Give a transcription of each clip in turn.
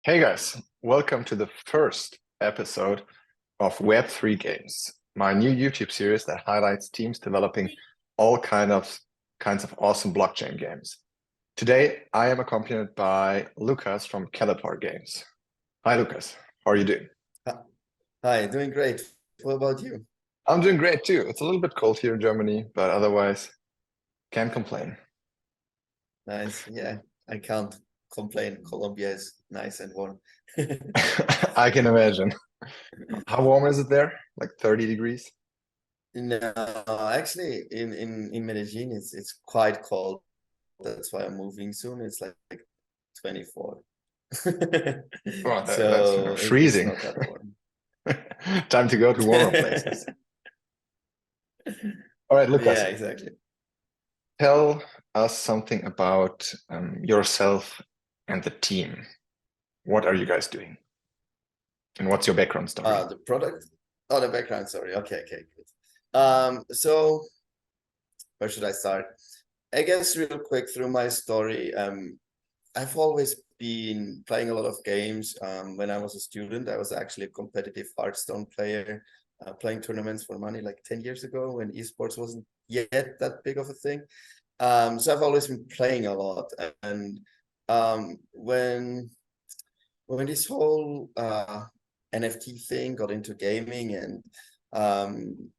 Hey guys, welcome to the first episode of Web3 Games, my new YouTube series that highlights teams developing all kinds of awesome blockchain games. Today, I am accompanied by Lukas from Kelepar Games. Hi, Lukas. How are you doing? Hi, doing great. What about you? I'm doing great too. It's a little bit cold here in Germany, but otherwise, can't complain. Nice. Yeah, I can't complain. Colombia is nice and warm. I can imagine. How warm is it there? Like 30 degrees? No, actually, in Medellin, it's quite cold. That's why I'm moving soon. It's like 24. Oh, that's So it's freezing. not that warm. Time to go to warmer places. All right, Yeah, Lucas, exactly. tell us something about yourself and the team. What are you guys doing? And what's your background story? The product. Oh, the background. Sorry. Okay, good. So where should I start? I guess real quick through my story. I've always been playing a lot of games. When I was a student, I was actually a competitive Hearthstone player, playing tournaments for money like 10 years ago when esports wasn't yet that big of a thing. So I've always been playing a lot. And when this whole NFT thing got into gaming and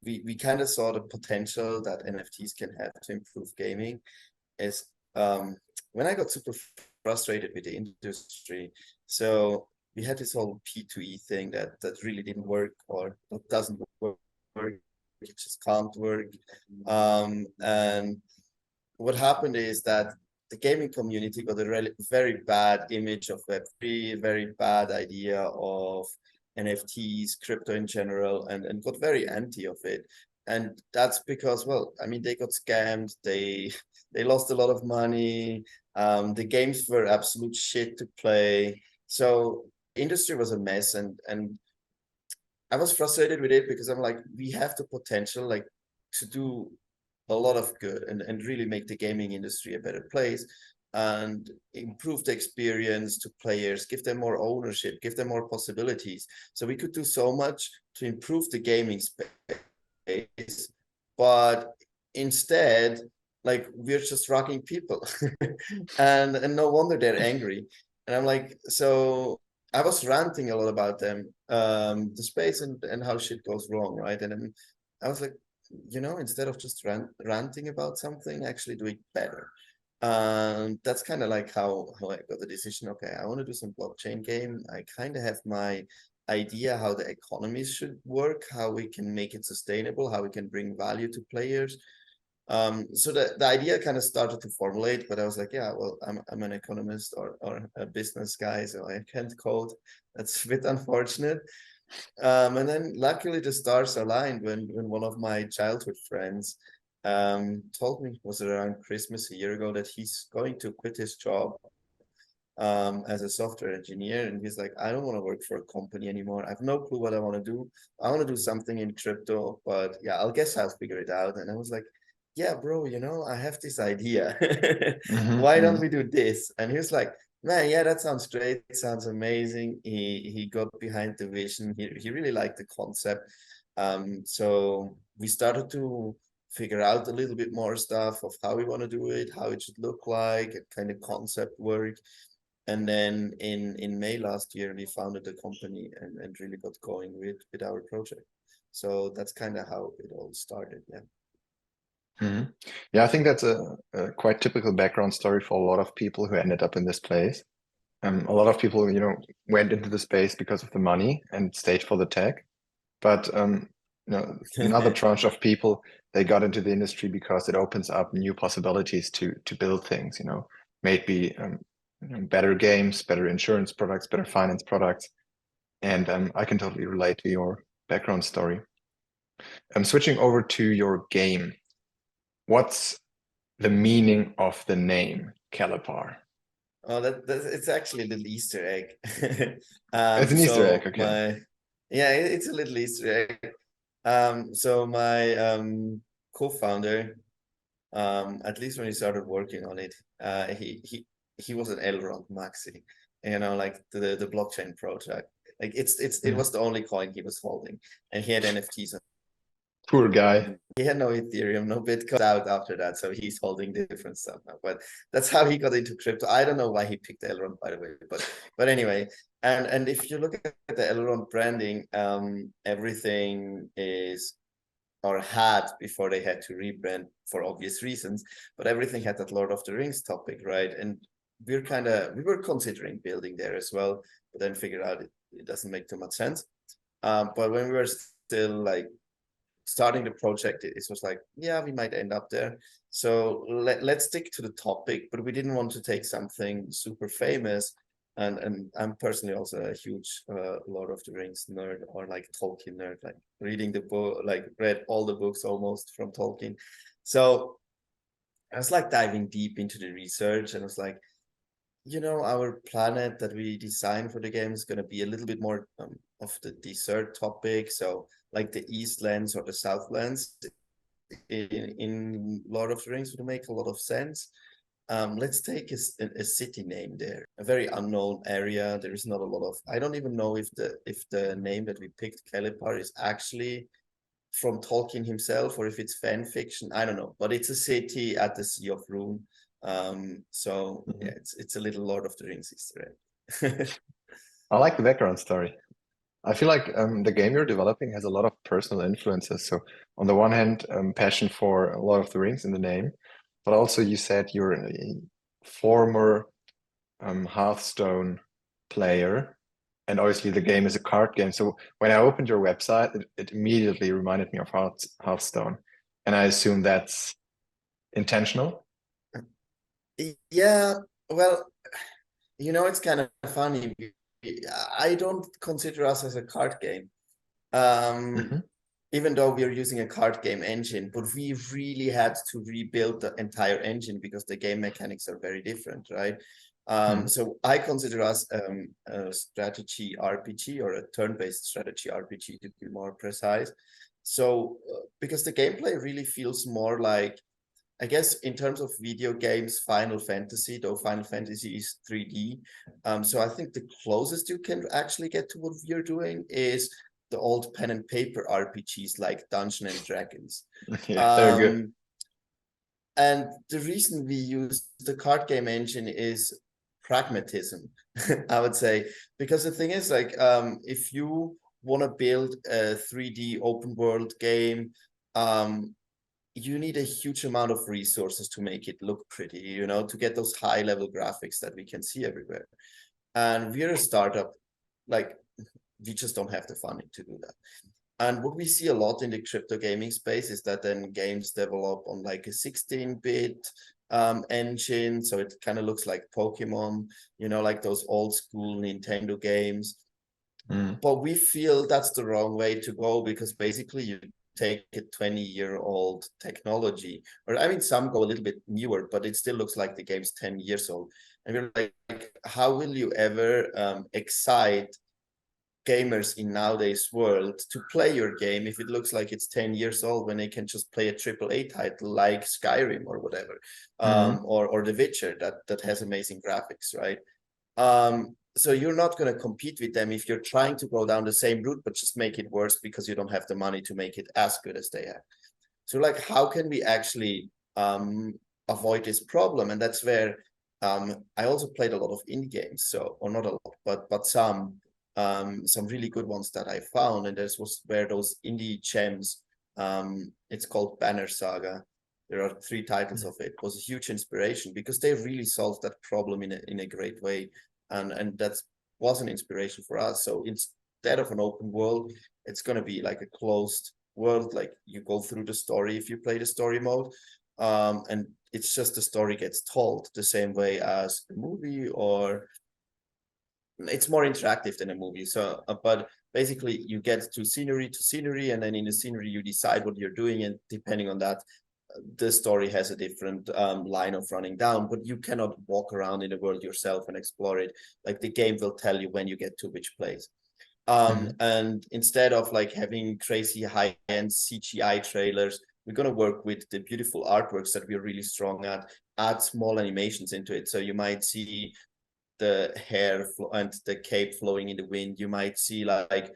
we kind of saw the potential that NFTs can have to improve gaming is when I got super frustrated with the industry. So we had this whole P2E thing that really didn't work or that doesn't work. It just can't work. And what happened is that the gaming community got a very bad image of Web3, very bad idea of NFTs, crypto in general, and got very anti of it. And that's because, well, I mean, they got scammed. They lost a lot of money. The games were absolute shit to play. So industry was a mess, and I was frustrated with it because I'm like, we have the potential like to do a lot of good and really make the gaming industry a better place and improve the experience to players, give them more ownership, give them more possibilities. So we could do so much to improve the gaming space, but instead, like we're just rocking people. And no wonder they're angry. And I'm like, so I was ranting a lot about them, the space and how shit goes wrong, right? And then I was like, instead of just ranting about something, actually do it better. That's kind of like how I got the decision. Okay, I want to do some blockchain game. I kind of have my idea how the economies should work, how we can make it sustainable, how we can bring value to players. So the idea kind of started to formulate, but I was like, yeah, well, I'm an economist or a business guy, so I can't code. That's a bit unfortunate. And then luckily the stars aligned when one of my childhood friends told me, it was around Christmas a year ago, that he's going to quit his job as a software engineer. And he's like, I don't want to work for a company anymore. I have no clue what I want to do. I want to do something in crypto, but yeah, I'll guess I'll figure it out. And I was like, yeah, bro, I have this idea. Why don't we do this? And he was like, man, yeah, that sounds great. It sounds amazing. He got behind the vision. He really liked the concept. So we started to figure out a little bit more stuff of how we want to do it, how it should look like, kind of concept work. And then in May last year, we founded the company and really got going with our project. So that's kind of how it all started. Yeah. Mhm. Yeah, I think that's a quite typical background story for a lot of people who ended up in this place. A lot of people, went into the space because of the money and stayed for the tech. But another tranche of people, they got into the industry because it opens up new possibilities to build things, maybe better games, better insurance products, better finance products. And I can totally relate to your background story. I'm switching over to your game. What's the meaning of the name Kelepar? Oh, that's it's actually a little Easter egg. It's an Easter egg, So okay. yeah, it's a little Easter egg. So my co-founder, at least when he started working on it, he was an Elrond Maxi. you know, like the blockchain project. Like it Mhm. was the only coin he was holding, and he had NFTs. Poor guy. He had no Ethereum, no Bitcoin out after that, so he's holding different stuff now. But that's how he got into crypto. I don't know why he picked Elrond, by the way, but anyway. And if you look at the Elrond branding, everything is or had before they had to rebrand for obvious reasons, but everything had that Lord of the Rings topic, right? And we were considering building there as well, but then figured out it doesn't make too much sense. But when we were still like starting the project, it was like, yeah, we might end up there. So let's stick to the topic, but we didn't want to take something super famous. And I'm personally also a huge Lord of the Rings nerd, or like Tolkien nerd, like reading the book, like read all the books almost from Tolkien. So I was like diving deep into the research, and I was like, you know, our planet that we design for the game is going to be a little bit more of the desert topic. So like the Eastlands or the Southlands in Lord of the Rings would make a lot of sense. Let's take a city name there, a very unknown area. There is not a lot of, I don't even know if the name that we picked, Kelepar, is actually from Tolkien himself or if it's fan fiction. I don't know, but it's a city at the Sea of Rune. So Mhm. yeah, it's a little Lord of the Rings Easter egg. I like the background story. I feel like the game you're developing has a lot of personal influences. So on the one hand, passion for a lot of the rings in the name, but also you said you're a former Hearthstone player, and obviously the game is a card game. So when I opened your website, it immediately reminded me of Hearthstone, and I assume that's intentional. Yeah, well, you know, it's kind of funny. I don't consider us as a card game. Um, Hmm. Even though we are using a card game engine, but we really had to rebuild the entire engine because the game mechanics are very different, right? Hmm. So I consider us a strategy RPG, or a turn-based strategy RPG, to be more precise. So because the gameplay really feels more like, I guess in terms of video games, Final Fantasy, though Final Fantasy is 3D. So I think the closest you can actually get to what we're doing is the old pen and paper RPGs like Dungeons and Dragons. Yeah, they're good. Um, and the reason we use the card game engine is pragmatism, I would say, because the thing is, like, if you want to build a 3D open world game, um, you need a huge amount of resources to make it look pretty, you know, to get those high level graphics that we can see everywhere. And we're a startup, like, we just don't have the funding to do that. And what we see a lot in the crypto gaming space is that then games develop on like a 16-bit engine. So it kind of looks like Pokemon, you know, like those old school Nintendo games. Mm. But we feel that's the wrong way to go, because basically you take a 20-year-old technology, or I mean, some go a little bit newer, but it still looks like the game's 10 years old. And we're like, how will you ever excite gamers in nowadays world to play your game if it looks like it's 10 years old, when they can just play a AAA title like Skyrim or whatever, Mm. or The Witcher that has amazing graphics, right? So you're not going to compete with them if you're trying to go down the same route, but just make it worse because you don't have the money to make it as good as they have. So like, how can we actually avoid this problem? And that's where I also played a lot of indie games, so, or not a lot, but some really good ones that I found. And this was where those indie gems, it's called Banner Saga. There are 3 titles of it. Was a huge inspiration because they really solved that problem in a great way. And that was an inspiration for us. So instead of an open world, it's going to be like a closed world. Like, you go through the story if you play the story mode. And it's just the story gets told the same way as a movie, or it's more interactive than a movie. So, but basically you get to scenery, and then in the scenery you decide what you're doing, and depending on that, the story has a different line of running down. But you cannot walk around in the world yourself and explore it. Like, the game will tell you when you get to which place. Mm. And instead of like having crazy high-end CGI trailers, we're going to work with the beautiful artworks that we're really strong at, add small animations into it. So you might see the hair and the cape flowing in the wind. You might see like,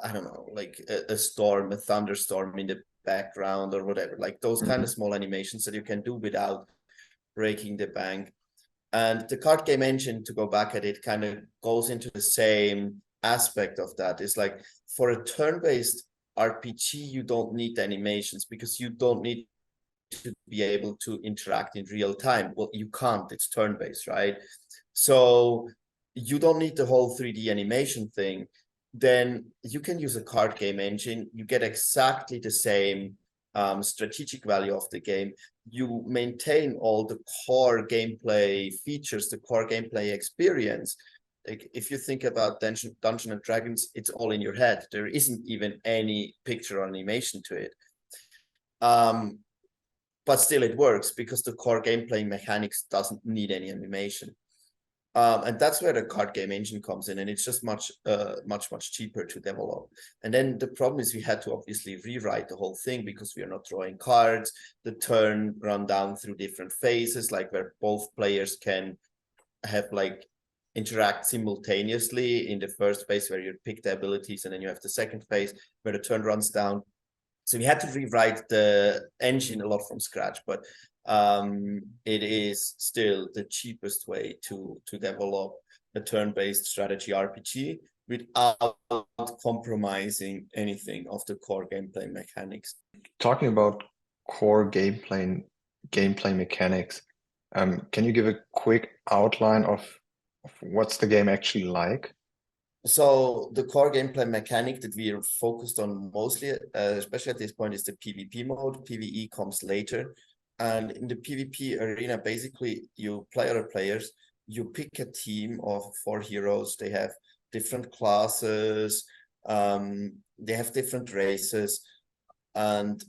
I don't know, like a storm, a thunderstorm in the background or whatever, like those kind of small animations that you can do without breaking the bank. And the card game engine, to go back at it, kind of goes into the same aspect of that. It's like, for a turn-based RPG, you don't need the animations because you don't need to be able to interact in real time. Well, you can't, it's turn-based, right? So you don't need the whole 3D animation thing. Then you can use a card game engine. You get exactly the same strategic value of the game. You maintain all the core gameplay features, the core gameplay experience. Like, if you think about Dungeons and Dragons, it's all in your head. There isn't even any picture or animation to it. But still it works because the core gameplay mechanics doesn't need any animation. And that's where the card game engine comes in, and it's just much cheaper to develop. And then the problem is we had to obviously rewrite the whole thing because we are not drawing cards. The turn run down through different phases, like where both players can have like interact simultaneously in the first phase where you pick the abilities, and then you have the second phase where the turn runs down. So we had to rewrite the engine a lot from scratch, but it is still the cheapest way to develop a turn-based strategy RPG without compromising anything of the core gameplay mechanics. Talking about core gameplay mechanics, can you give a quick outline of what's the game actually like? So the core gameplay mechanic that we are focused on mostly, especially at this point, is the PvP mode. PvE comes later. And in the PvP arena, basically, you play other players. You pick a team of 4 heroes. They have different classes. They have different races. And,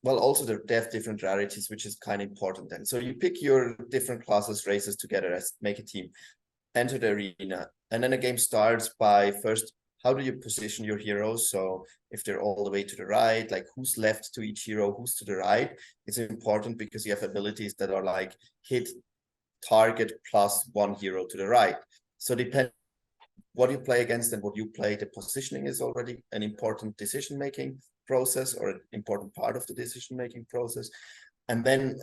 well, also they have different rarities, which is kind of important then. So you pick your different classes, races together as make a team. Enter the arena, and then the game starts by first, how do you position your heroes? So if they're all the way to the right, like who's left to each hero, who's to the right, it's important because you have abilities that are like hit target plus 1 hero to the right. So depending what you play against and what you play, the positioning is already an important decision-making process, or an important part of the decision-making process. And then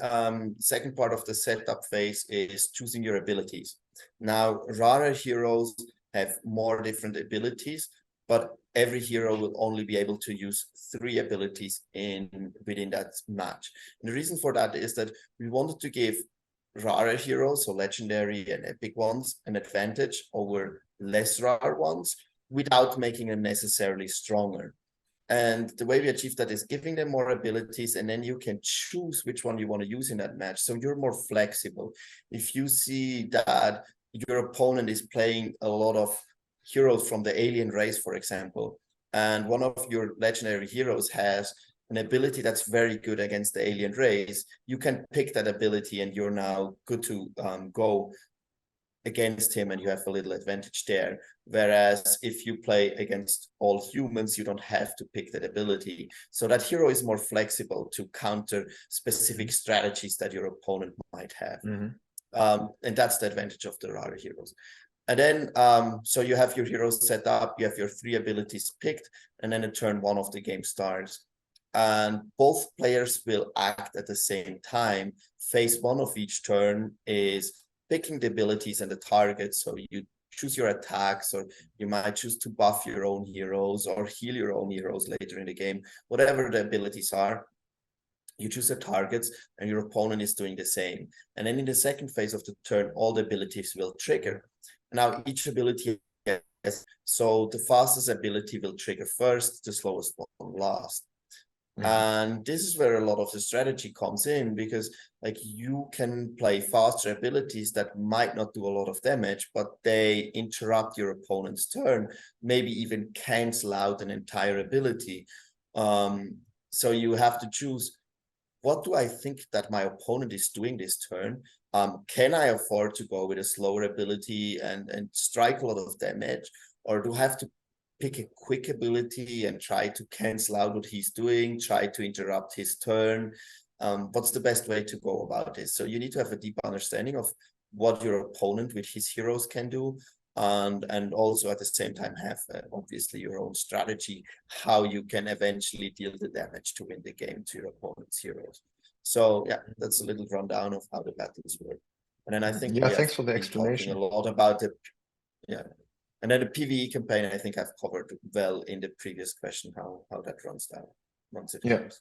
second part of the setup phase is choosing your abilities. Now, rarer heroes have more different abilities, but every hero will only be able to use 3 abilities within that match. And the reason for that is that we wanted to give rarer heroes, so legendary and epic ones, an advantage over less rare ones without making them necessarily stronger. And the way we achieve that is giving them more abilities, and then you can choose which one you want to use in that match. So you're more flexible. If you see that your opponent is playing a lot of heroes from the alien race, for example, and one of your legendary heroes has an ability that's very good against the alien race, you can pick that ability and you're now good to go against him, and you have a little advantage there. Whereas if you play against all humans, you don't have to pick that ability. So that hero is more flexible to counter specific strategies that your opponent might have. And that's the advantage of the rare heroes. And then, so you have your heroes set up, you have your 3 abilities picked, and then at turn 1 of the game starts. And both players will act at the same time. Phase 1 of each turn is picking the abilities and the targets. So you choose your attacks, or you might choose to buff your own heroes or heal your own heroes later in the game. Whatever the abilities are, you choose the targets, and your opponent is doing the same. And then in the second phase of the turn, all the abilities will trigger. Now each ability, so the fastest ability will trigger first, the slowest one last. And this is where a lot of the strategy comes in, because like you can play faster abilities that might not do a lot of damage, but they interrupt your opponent's turn, maybe even cancel out an entire ability. So you have to choose, what do I think that my opponent is doing this turn? Can I afford to go with a slower ability and strike a lot of damage? Or do I have to pick a quick ability and try to cancel out what he's doing, try to interrupt his turn? What's the best way to go about this? So you need to have a deep understanding of what your opponent with his heroes can do, and also at the same time have obviously your own strategy, how you can eventually deal the damage to win the game to your opponent's heroes. So yeah, that's a little rundown of how the battles work. And then I think Yeah, we have thanks for the been talking a explanation. lot about the, yeah. And then the PvE campaign, I think I've covered well in the previous question, how that runs down once it Yeah. comes.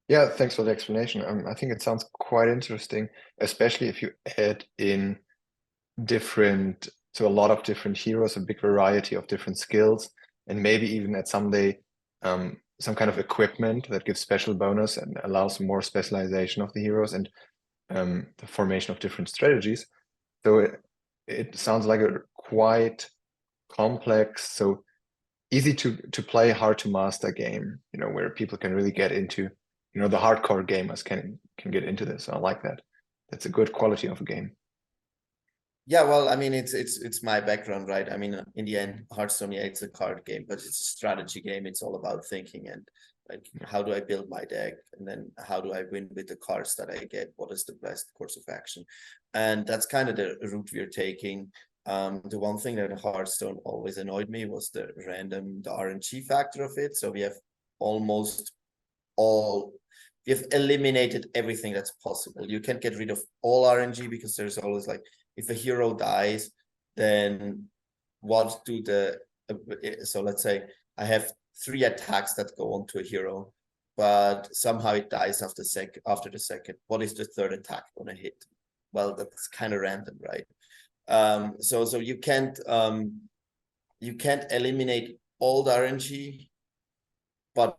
Yeah, thanks for the explanation. I think it sounds quite interesting, especially if you add in a lot of different heroes, a big variety of different skills, and maybe even at someday some kind of equipment that gives special bonus and allows more specialization of the heroes and the formation of different strategies. So it sounds like a quite complex, so easy to play, hard to master game, where people can really get into, the hardcore gamers can get into this. I like that. That's a good quality of a game. Yeah, well, I mean, it's my background, right? I mean, in the end, Hearthstone, yeah, it's a card game, but it's a strategy game. It's all about thinking and like, how do I build my deck, and then how do I win with the cards that I get? What is the best course of action? And that's kind of the route we're taking. The one thing that Hearthstone always annoyed me was the RNG factor of it. So we have almost all we have eliminated everything that's possible. You can't get rid of all RNG because there's always like, if a hero dies, then what do the so let's say I have 3 attacks that go onto a hero, but somehow it dies after the second. What is the 3rd attack gonna hit? Well, that's kind of random, right? So you can't eliminate all the RNG, but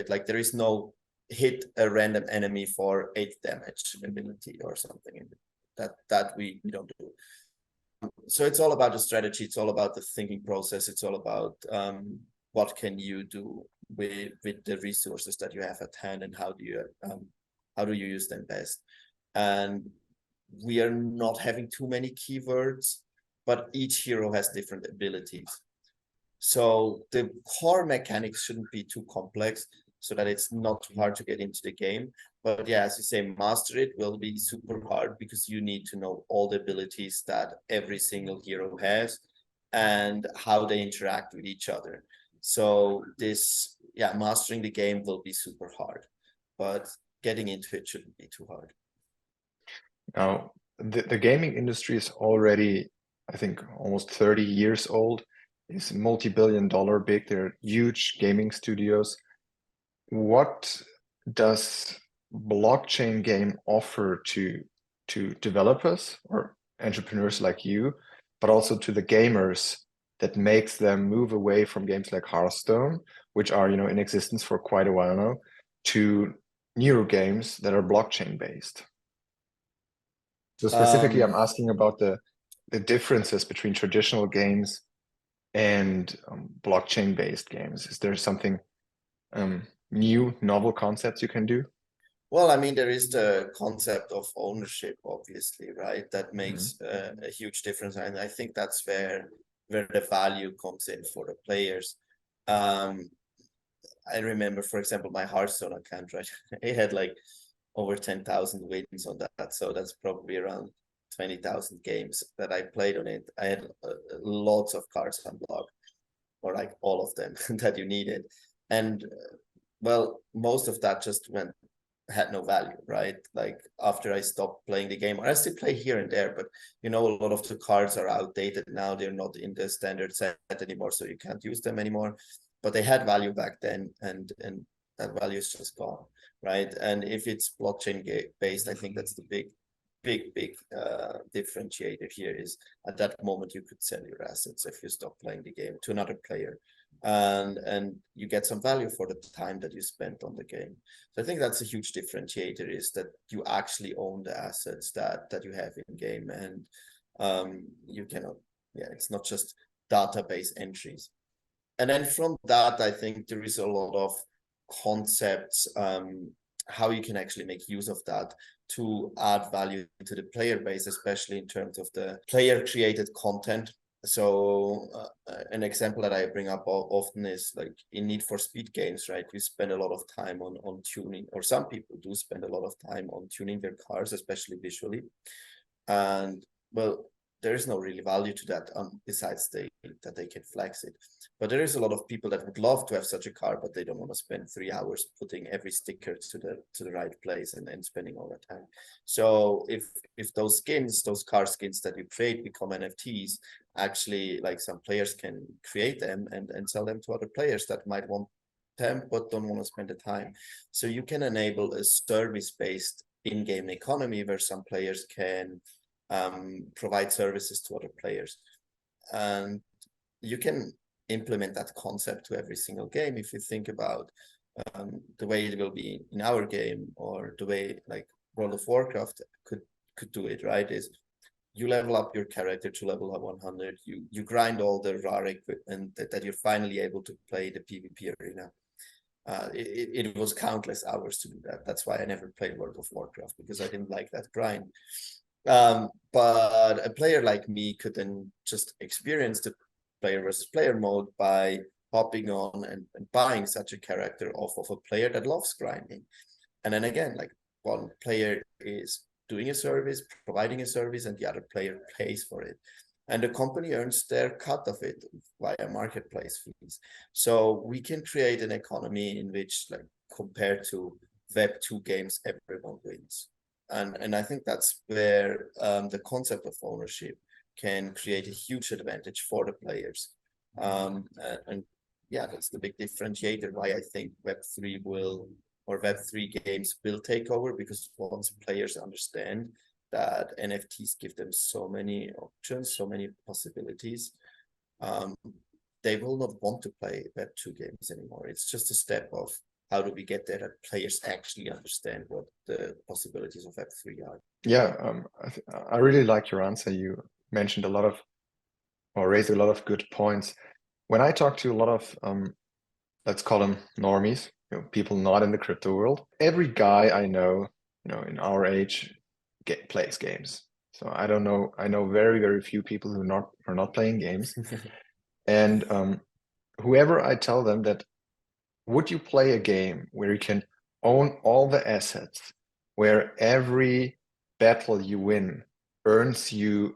like there is no hit a random enemy for 8 damage ability or something that we don't do. So it's all about the strategy, it's all about the thinking process, it's all about what can you do with the resources that you have at hand, and how do you use them best. And we are not having too many keywords, but each hero has different abilities. So the core mechanics shouldn't be too complex so that it's not too hard to get into the game. But yeah, as you say, master it will be super hard because you need to know all the abilities that every single hero has and how they interact with each other. So mastering the game will be super hard, but getting into it shouldn't be too hard. Now, the gaming industry is already, I think, almost 30 years old. It's multi-billion-dollar big. They're huge gaming studios. What does blockchain game offer to developers or entrepreneurs like you, but also to the gamers that makes them move away from games like Hearthstone, which are, in existence for quite a while now, to newer games that are blockchain based? So specifically, I'm asking about the differences between traditional games and blockchain-based games. Is there something new, novel concepts you can do? Well, I mean, there is the concept of ownership, obviously, right? That makes a huge difference, and I think that's where the value comes in for the players. I remember, for example, my Hearthstone account, right? It had like over 10,000 wins on that, so that's probably around 20,000 games that I played on it. I had lots of cards unlocked, or like all of them that you needed, and well, most of that just had no value, right? Like after I stopped playing the game, or I still play here and there, but a lot of the cards are outdated now. They're not in the standard set anymore, so you can't use them anymore. But they had value back then, and that value is just gone, right? And if it's blockchain based, I think that's the big differentiator here is at that moment you could sell your assets if you stop playing the game to another player, and you get some value for the time that you spent on the game. So I think that's a huge differentiator, is that you actually own the assets that you have in game, and you cannot, it's not just database entries. And then from that, I think there is a lot of concepts, how you can actually make use of that to add value to the player base, especially in terms of the player created content. So an example that I bring up often is like in Need for Speed games, right? You spend a lot of time on tuning, or some people do spend a lot of time on tuning their cars, especially visually. And well, there is no really value to that besides that they can flex it. But there is a lot of people that would love to have such a car, but they don't want to spend 3 hours putting every sticker to the right place and then spending all that time. So if those skins, those car skins that you create become NFTs, actually, like, some players can create them and sell them to other players that might want them but don't want to spend the time. So you can enable a service-based in-game economy where some players can provide services to other players. And you can implement that concept to every single game. If you think about the way it will be in our game, or the way like World of Warcraft could do it, right? Is you level up your character to level up 100, you grind all the rare equipment that you're finally able to play the PvP arena. It was countless hours to do that. That's why I never played World of Warcraft, because I didn't like that grind. But a player like me could then just experience the player versus player mode by hopping on and buying such a character off of a player that loves grinding. And then again, like, one player is doing a service, providing a service, and the other player pays for it. And the company earns their cut of it via marketplace fees. So we can create an economy in which, like, compared to Web2 games, everyone wins. And I think that's where the concept of ownership can create a huge advantage for the players. And yeah, that's the big differentiator why I think Web3 will, or Web3 games will take over, because once players understand that NFTs give them so many options, so many possibilities, they will not want to play Web2 games anymore. It's just a step of how do we get there that players actually understand what the possibilities of Web3 are. Yeah, I really like your answer. You mentioned a lot of, or raised a lot of good points. When I talk to a lot of, let's call them normies, people not in the crypto world, every guy I know, in our age, plays games. So I don't know. I know very, very few people who are not playing games. And whoever I tell them that, would you play a game where you can own all the assets, where every battle you win earns you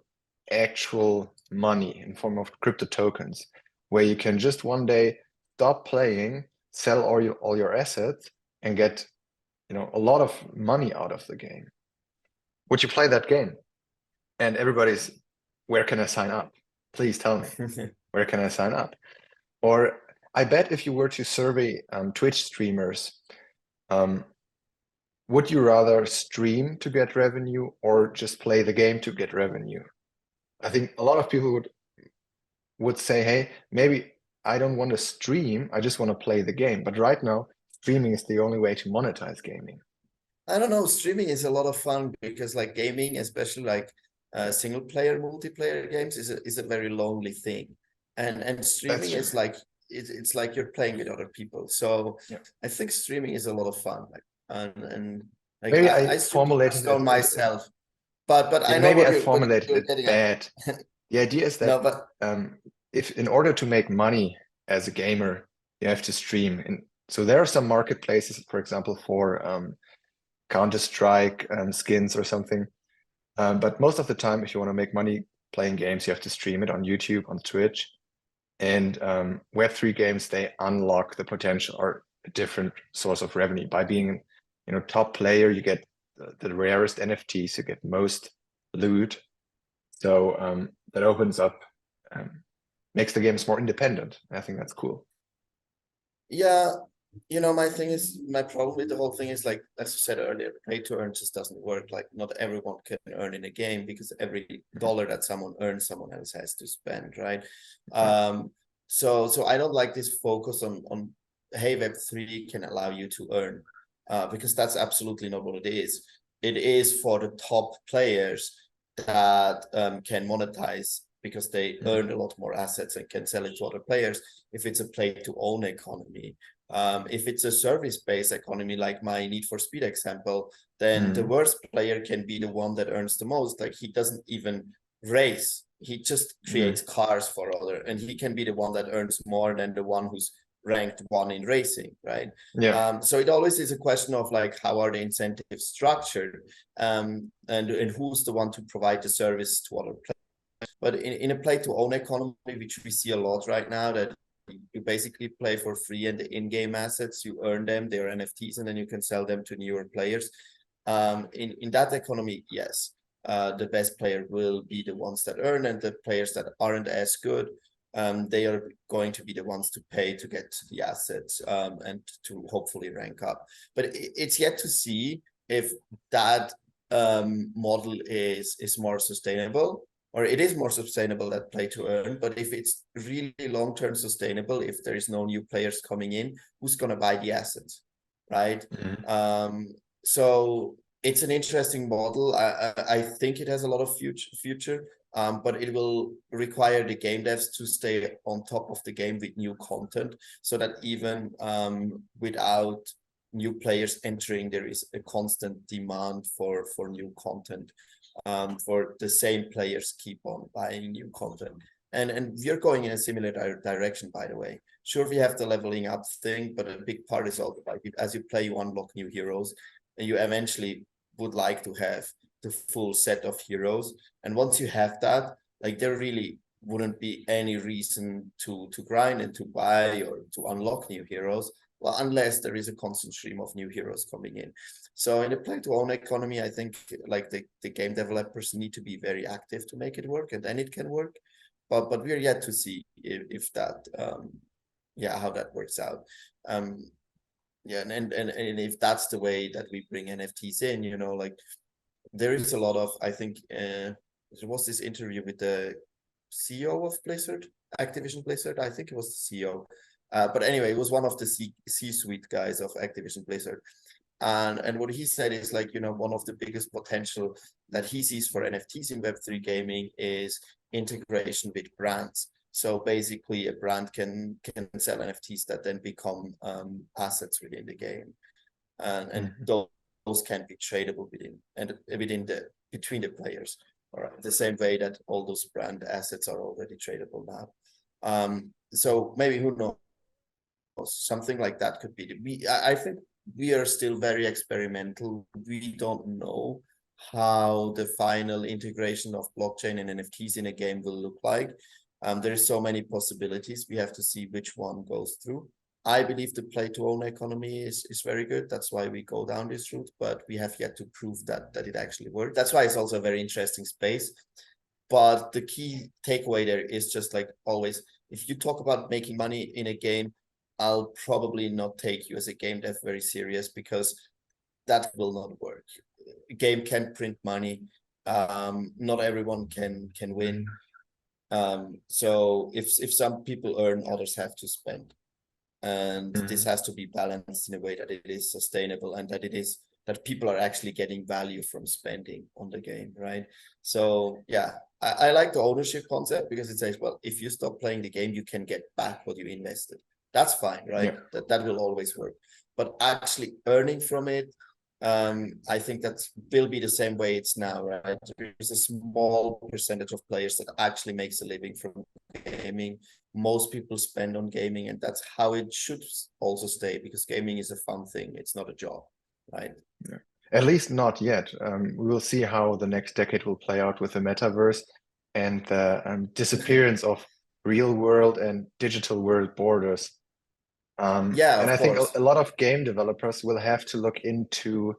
actual money in form of crypto tokens, where you can just one day stop playing, sell all your assets, and get a lot of money out of the game? Would you play that game? And everybody's, where can I sign up? Please tell me, where can I sign up? Or I bet if you were to survey Twitch streamers, would you rather stream to get revenue or just play the game to get revenue? I think a lot of people would say, hey, maybe I don't want to stream, I just want to play the game. But right now, streaming is the only way to monetize gaming. I don't know, streaming is a lot of fun, because like gaming, especially like single player multiplayer games, is a very lonely thing. And streaming is like, it's like you're playing with other people. So yeah, I think streaming is a lot of fun. Like, and like maybe I formulated it myself, but yeah, I know maybe what I you're formulated it getting bad. The idea is that no, but if in order to make money as a gamer, you have to stream. And so there are some marketplaces, for example, for Counter-Strike skins or something. But most of the time, if you want to make money playing games, you have to stream it on YouTube, on Twitch. And Web3 games, they unlock the potential or a different source of revenue. By being, top player, you get the rarest NFTs, you get most loot. So that opens up, makes the games more independent. I think that's cool. yeah, my problem with the whole thing is, like, as you said earlier, pay to earn just doesn't work. Like, not everyone can earn in a game, because every dollar that someone earns, someone else has to spend, right? So I don't like this focus on hey, Web3 can allow you to earn, because that's absolutely not what it is. It is for the top players that can monetize, because they earn a lot more assets and can sell it to other players. If it's a play to own economy, if it's a service-based economy, like my Need for Speed example, then the worst player can be the one that earns the most. Like, he doesn't even race, he just creates cars for other, and he can be the one that earns more than the one who's ranked one in racing, right? Yeah. So it always is a question of like, how are the incentives structured, and who's the one to provide the service to other players. But in a play to own economy, which we see a lot right now, that you basically play for free, and the in-game assets, you earn them, they're NFTs, and then you can sell them to newer players. In that economy, yes, the best player will be the ones that earn, and the players that aren't as good, they are going to be the ones to pay to get the assets, and to hopefully rank up. But it's yet to see if that model is more sustainable, or it is more sustainable, that play to earn. But if it's really long-term sustainable, if there is no new players coming in, who's going to buy the assets, right? So it's an interesting model. I think it has a lot of future, but it will require the game devs to stay on top of the game with new content, so that even without new players entering, there is a constant demand for new content, for the same players keep on buying new content. And we're going in a similar direction, by the way. Sure, we have the leveling up thing, but a big part is also like, as you play, you unlock new heroes, and you eventually would like to have the full set of heroes. And once you have that, like, there really wouldn't be any reason to grind and to buy or to unlock new heroes, well, unless there is a constant stream of new heroes coming in. So in a play to own economy, I think like the game developers need to be very active to make it work, and then it can work. But we're yet to see if that how that works out. Yeah, and if that's the way that we bring NFTs in, you know, like, there is a lot of, I think, there was this interview with the CEO of Blizzard, Activision Blizzard. I think it was the CEO. But anyway, it was one of the C-suite guys of Activision Blizzard. And what he said is, like, you know, one of the biggest potential that he sees for NFTs in Web3 gaming is integration with brands. So basically, a brand can sell NFTs that then become assets within the game, and those can be tradable between the players. All right, the same way that all those brand assets are already tradable now. So maybe, who knows, something like that could be. I think we are still very experimental. We don't know how the final integration of blockchain and NFTs in a game will look like. There's so many possibilities. We have to see which one goes through. I believe the play to own economy is very good. That's why we go down this route, but we have yet to prove that it actually works. That's why it's also a very interesting space. But the key takeaway there is just like always, if you talk about making money in a game, I'll probably not take you as a game dev very serious, because that will not work. A game can print money. Not everyone can win. So if some people earn, others have to spend. And this has to be balanced in a way that it is sustainable, and that people are actually getting value from spending on the game, right? So yeah, I like the ownership concept, because it says, well, if you stop playing the game, you can get back what you invested. That's fine, right? Yeah. That will always work. But actually earning from it, I think that will be the same way it's now, right? There's a small percentage of players that actually makes a living from gaming. Most people spend on gaming, and that's how it should also stay, because gaming is a fun thing. It's not a job, right? Yeah. At least not yet. We will see how the next decade will play out with the metaverse and the disappearance of real world and digital world borders. Yeah, And of I think course. a lot of game developers will have to look into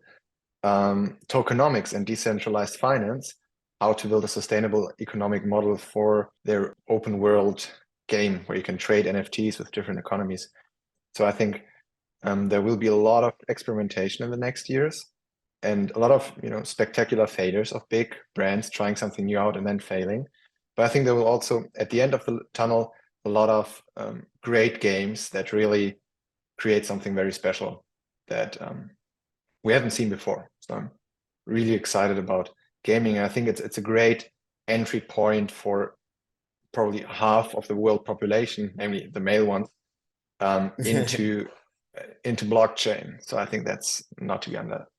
tokenomics and decentralized finance, how to build a sustainable economic model for their open world game where you can trade NFTs with different economies. So I think there will be a lot of experimentation in the next years, and a lot of, you know, spectacular failures of big brands trying something new out and then failing. But I think there will also, at the end of the tunnel, a lot of great games that really create something very special that we haven't seen before. So I'm really excited about gaming. I think it's a great entry point for probably half of the world population, namely the male ones, into blockchain. So I think that's not to be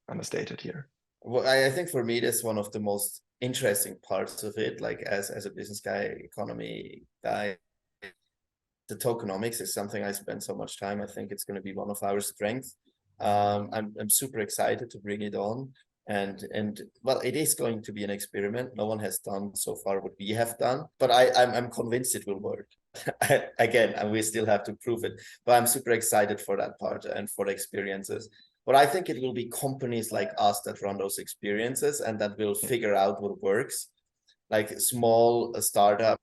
understated here. Well, I think for me, that's one of the most interesting parts of it. Like, as a business guy, economy guy, the tokenomics is something I spend so much time. I think it's going to be one of our strengths. I'm super excited to bring it on. And well, it is going to be an experiment. No one has done so far what we have done, but I'm convinced it will work. Again, and we still have to prove it, but I'm super excited for that part and for the experiences. But I think it will be companies like us that run those experiences and that will figure out what works, like small startups,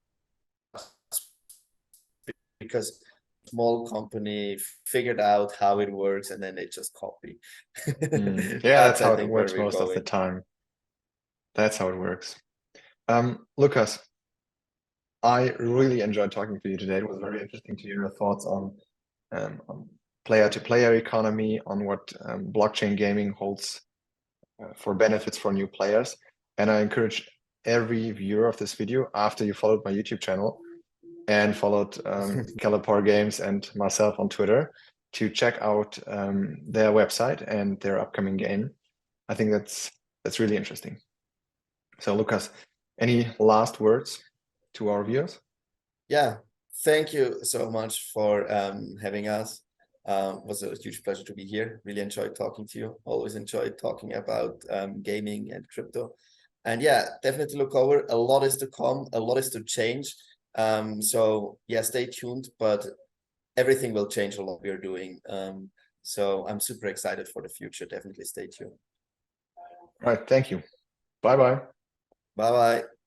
because small company figured out how it works and then they just copy. Yeah, that's That's, I how it think, where works we're most of the going. time. That's how it works. Lucas, I really enjoyed talking to you today. It was very interesting to hear your thoughts on player-to-player economy, on what blockchain gaming holds for benefits for new players. And I encourage every viewer of this video, after you followed my YouTube channel and followed Kelepar Games and myself on Twitter, to check out their website and their upcoming game. I think that's really interesting. So, Lucas, any last words to our viewers? Yeah, thank you so much for having us. It was a huge pleasure to be here. Really enjoyed talking to you. Always enjoyed talking about gaming and crypto. And yeah, definitely look over. A lot is to come. A lot is to change. So yeah, stay tuned. But everything will change a lot we are doing. So I'm super excited for the future. Definitely stay tuned. All right, thank you. Bye bye. Bye bye.